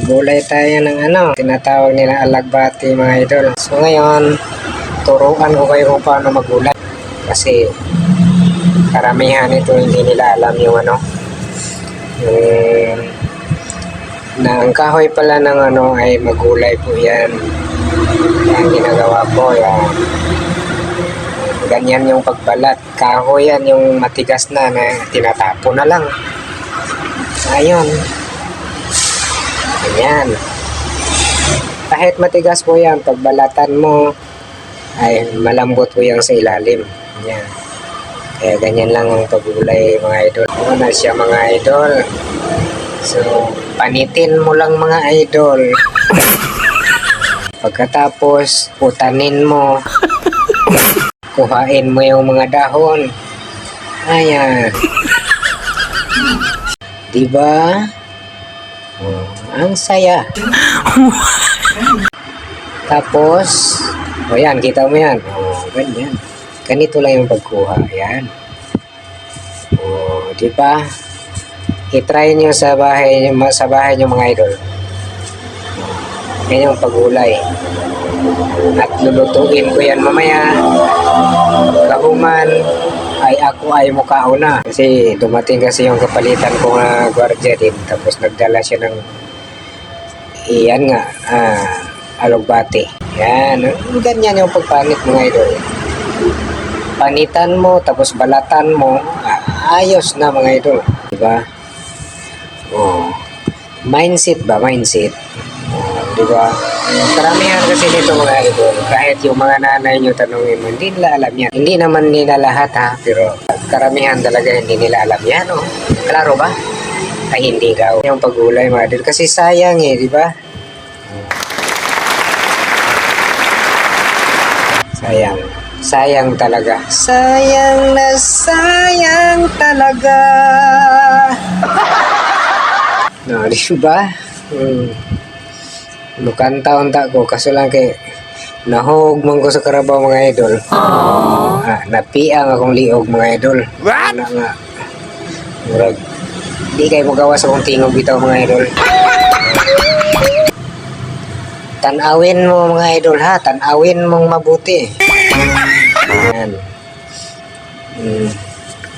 Gulay tayo ng tinatawag nila alagbati mga idol. So ngayon, turuan ko kayo kung paano maggulay. Kasi karamihan ito hindi nila alam yung na ang kahoy pala ng ay magulay po yan. Yan ginagawa ko yan. Ganyan yung pagbalat. Kahoy yan yung matigas na tinatapo na lang. Ayun. Ganyan. Kahit matigas po yan, pagbalatan mo ay malambot po yan sa ilalim. Yan. Kaya ganyan lang ang paggulay mga idol. Ano na siya mga idol. So, panitin mo lang mga idol. Pagkatapos, putanin mo. Kuhain mo yung mga dahon. Ayan. Diba? Oh, ang saya. Tapos, yan, kita mo yan. Ganyan. Ganito lang yung pagkuha. Ayan. Diba? I-try nyo sa bahay nyo mga idol. Yan yung paggulay. At lulutuin ko yan mamaya. Kahuman ay ako ay mukha na. Kasi dumating kasi yung kapalitan ko na gwardiya din. Tapos nagdala siya ng alugbati. Yan. Ganyan yung pagpanit mga idol. Panitan mo, tapos balatan mo. Ayos na mga idol. Diba? Mindset ba? Mindset. Diba? Karamihan kasi nito mga idol. Kahit yung mga nanay nyo tanongin mo, hindi nila alam yan. Hindi naman nila lahat pero karamihan talaga hindi nila alam yan. Klaro ba? Ay hindi daw. Yung paggulay mga idol. Kasi sayang diba? Sayang. Sayang talaga. Sayang na sayang talaga. No, diba? Lukanta unta ko. Kaso lang kay nahog man ko sa Carabao mga idol. Napiang akong liog mga idol. What? Murag. Di kayo magawa sa kong tingog bitaw mga idol. Tanawin mo mga idol ha. Tanawin mong mabuti. Yan.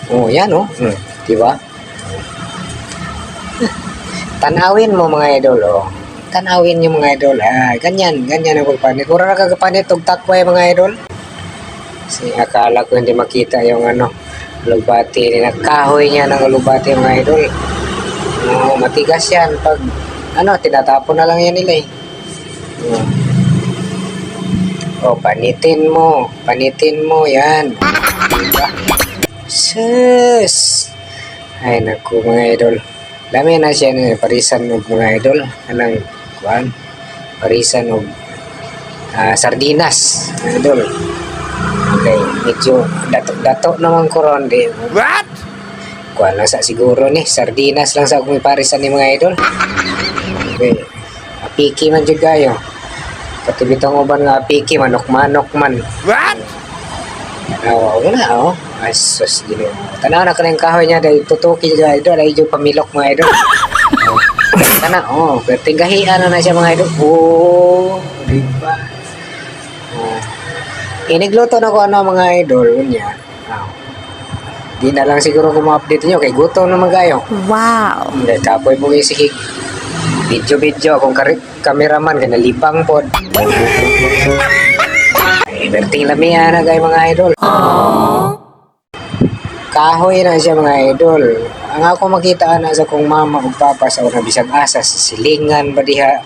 Yan diba? Tanawin mo mga idol Tanawin yung mga idol. Ganyan ang pagpanit. Mura na kagapanit og takway mga idol. Kasi akala ko hindi makita yung alugbati. Kahoy niya ng alugbati mga idol. Matigas yan. Pag tinatapon na lang yan nila panitin mo. Panitin mo yan. Sus! Ay naku mga idol. Dami na siya parisan ng mga idol. Parisan ng sardinas. Idol. Okay, medyo dato naman ko ron. What? Kuhan lang sa siguro sardinas lang sa akong parisan ni mga idol. Okay. Apiki man dyan kayo. Katibitang uban nga apiki, manok-manok man. What? Wala Asus, gino. Tanaw na ka ng kahoy niya dahil tutuki dyan idol. Dahil yung pamilok mga idol. Tinggahian na siya mga idol. Diba? Inigluto na ko mga idol. Di na lang siguro kung ma-update nyo. Kay gutom naman kayo. Wow! Dahil kapoy mo isikig. Video. Kung kameraman, kanalipang pod. Berting lamihan na kayo mga idol. Kahoy na siya mga idol. Ang ako makita sa kong mama o papa sa una bisag asa sa silingan ba diha.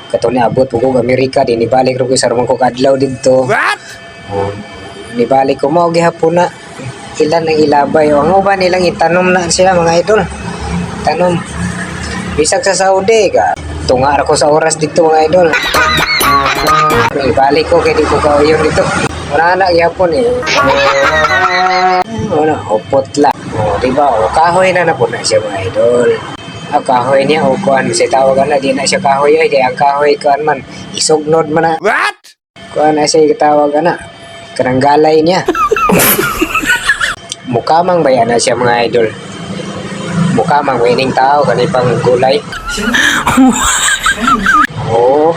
Kato ni abot ko Amerika din ibalik ro ko sa rumong ko kadlaw didto. What? Nibalik ko mo gihapon na. Ilan ang ilabay ang uban nilang itanom na sila mga idol. Tanom. Bisag sa Saudi ka. Tunga ako sa oras dito mga idol. Ibalik ko kay di ko kauyon dito. Wala na gihapon upot lang. Diba? Kahoy na po na siya mga idol. Kahoy niya kuan sa tawagan na di na siya kahoy di ang kahoy kuan man isugnod man na. What? Kuan na siya tawagan na. Karanggalay niya. Mukamang bayan na siya mga idol. Mukamang wining tao kanipang gulay. Oo.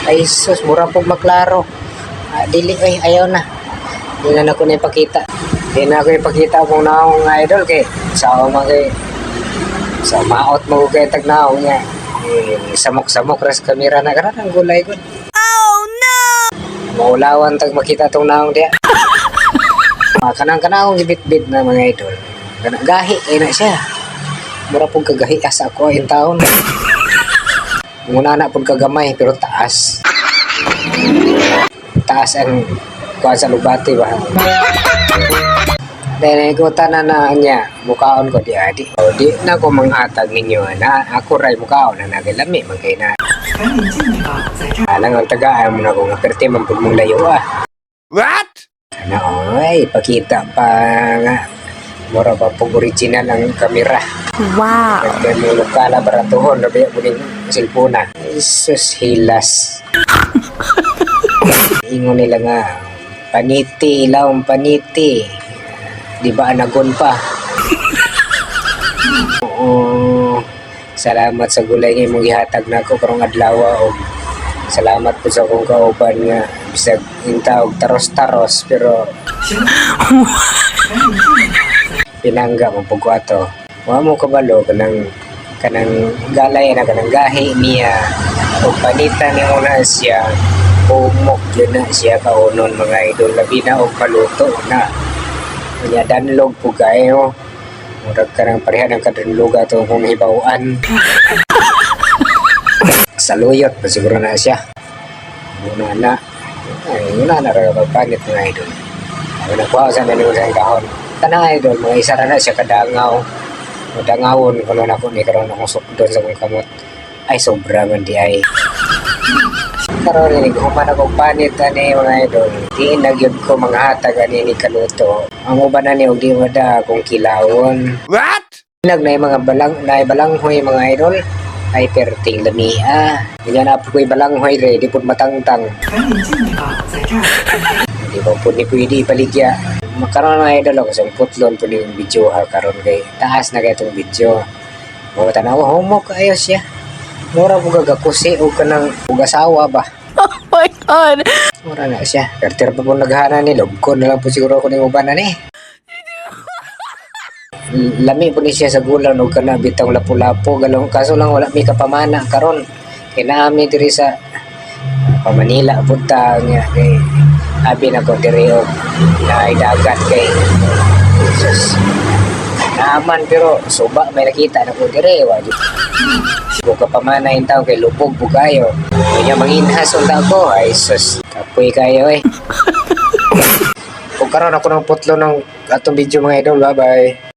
Ay sus, mura pong maklaro. Dili, ay, ayaw na. Hindi na ako na ipakita. Hindi na ako ipakita kung naong idol kay sa mga kay sa maot mo kay tagnaong niya. Samok-samok ras kamera na karan ang gulay ko. Oh no! Maulawan tag makita tong naong dia. Kanang-kanang gibit-bit na mga idol. Gahi kay na siya. Mura pong kagahi asa ako yung taon. Muna na pong kagamay pero taas. Taas ang kuha sa lubati ba. Dahil ikutan na niya, mukaon ko di adi. O di na ko manghatag ninyo na ako ray mukaon na nagalami magkay na. Alang ang tagaan mo na kung aperte man pud mong layo ah. What? Ano ay pakita pa nga. Mura pa pong original ang kamera. Wow! Kaya mo lokala baratuhon, labi mo din silpuna. Isus hilas. Ingon nila nga, paniti, ilawang paniti. Di ba anagon pa? Oo. Salamat sa gulay nga mong gihatag na ako karong adlaw o salamat po sa akong kauban nga bisag inta og taros-taros pero pinangga mo pug ato. Wa mo kabalo kanang galay na kanang gahi niya o panitan ni una siya umok yun na siya kaunon mga idol labi na og paluto na kanya danlog po kayo murag ka ng pareha ng kadanlog ato kung hibawaan saluyot pa siguro na siya muna na ay muna na rin magpanit mga idol ako nagkuha sa menu sa kahon kanang idol mga isa na siya kadangaw madangawon kung na ako ni karoon akong sukdon sa kong kamot ay sobra man di ay karoon ni human akong panit ani mga idol di nagyod ko mga hatag ani ni kaluto ang uban na ni og di wada akong kilawon What? nag na mga balanghoy mga idol ay perting lamia ganyan na po ko'y balanghoy re di po matangtang di ba po ni pwede ipaligya makaroon na idol ako sa putlon po yung video ha karon kay taas na kay itong video mga tanaw homok ayos siya mura po gagakusi o kanang ugasawa ba Oh my God! mura na siya karter pa po naghana ni lobkon na lang po siguro ako ng ubanan eh lami po ni siya sa gulang o kana bitang lapu-lapu galong kaso lang wala may kapamana karon kinaami diri sa Pamanila punta niya kay abi na ko diri og na dagat kay Jesus naman pero suba may nakita na ko diri wa ko kapamana in taw kay lupog po kayo kanya manginhas unta ko ay sus kapoy kayo eh kung karon ako ng putlo ng atong video mga idol bye bye